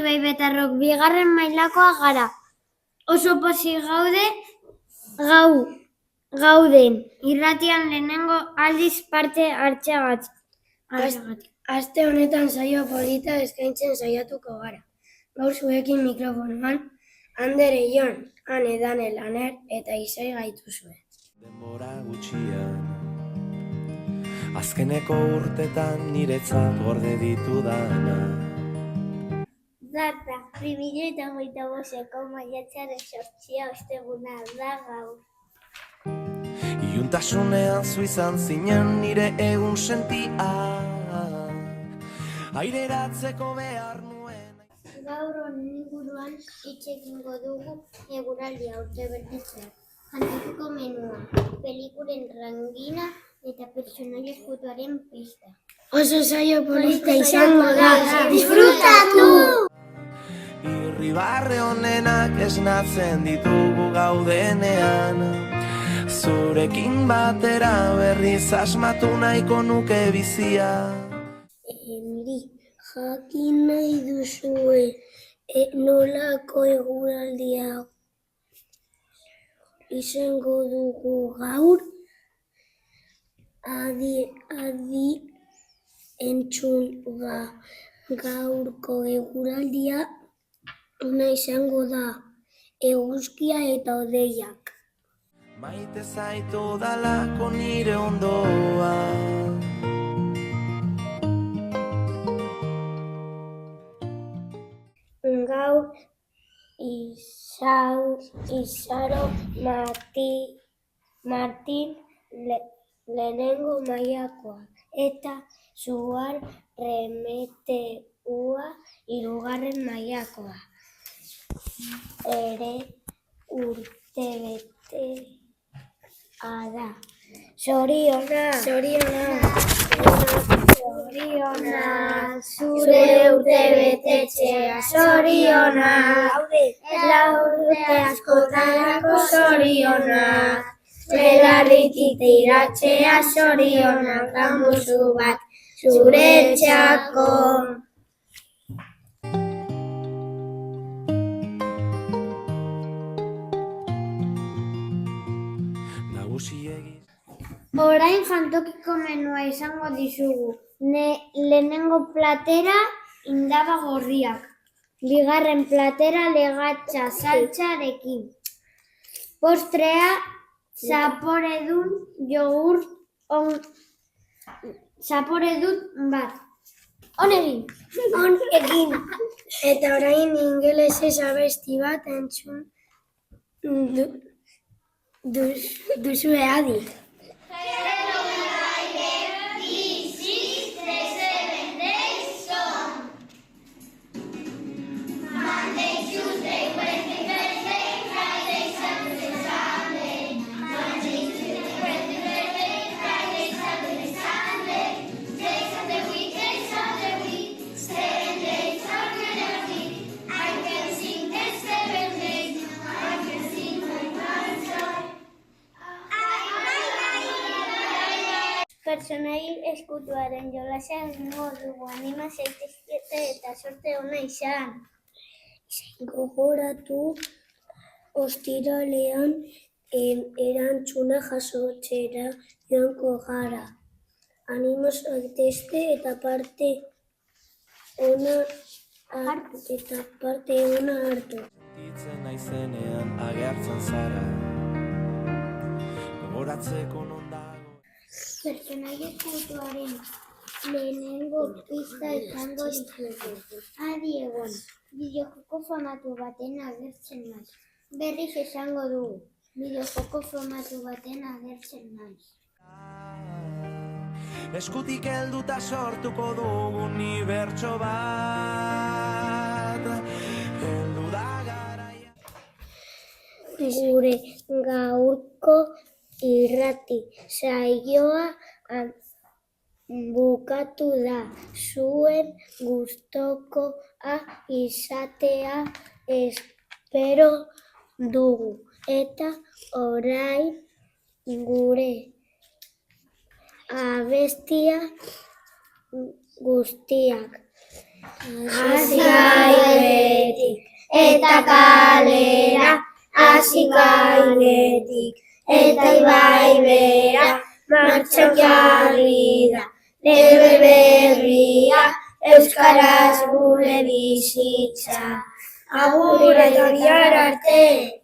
bai betarrok, bigarren mailakoa gara. Oso pozik gauden irratian lehenengo aldiz parte hartzeagatik. Aste honetan saio polita eskaintzen saiatuko gara. Gaur zuekin mikrofonoan, Andere Jon, Ane Danel Aner eta Isai gaituzue. Denbora gutxian, azkeneko urtetan niretzat gorde ditudana. Data, 2025ko maiatzaren 8 osteguna da gaur. Iuntasunean zu izan zinen nire egun sentia, aireratzeko behar nuen. Gaur honen inguruan hitz egingo dugu eguraldia urtebetetzea, jantokiko menua, pelikulen rangina eta pertsonaia ezkutuaren pista. Oso saio polita izango da, disfrutatu! Irribarre honenak esnatzen ditugu gaudenean, zurekin batera berriz asmatu nahiko nuke bizia. Niri, jakin nahi duzue nolako eguraldia izango dugu gaur? Adi entzun gaurko eguraldia ona izango da, eguzkia eta hodeiak. Maite zaitu dalako nire ondoa. Gaur Izaro Martin lehenengo mailakoa eta Suar Remeteua hirugarren mailakoa. Ere urtebetea da. Zorionak! Zure urtebetetzea, zorionak! Lau urte askotarako zorionak! Belarritik tiratzea, zorionak! Gamuzu bat zuretzako! Orain jantokiko menua izango dizugu. Lehenengo platera indaba gorriak. Bigarren platera legatxa saltxarekin. Postrea zaporedun jogurt zaporedun bat. On egin. Eta orain ingelesez abesti bat entzun duzue adi. Pertsonai eskutuaren jolasa egingo dugu, anima zaitezkete eta sorte ona izan. Gogoratu ostiralean erantzuna jasotzera joango gara. Anima zaitezte eta parte ona hartu. Ditzen naizenean agertzen zara, gogoratzeko non dago. Pertsonai eskutuaren lehenengo pista izango ditugu. Adi egon, bideojoko famatu baten agertzen naiz. Berriz esango dugu, bideojoko famatu baten agertzen naiz. Eskutik helduta sortuko dugu unibertso bat. Heldu da garaia. Gure gaurko irrati saioa bukatu da. Zuen gustokoa izatea espero dugu. Eta orain gure abestia guztiak Hasi gainetik eta kalera, hasi gainetik eta ibai bera, martxan jarri da lege berria, euskaraz gure bizitza. Agur eta bihar arte!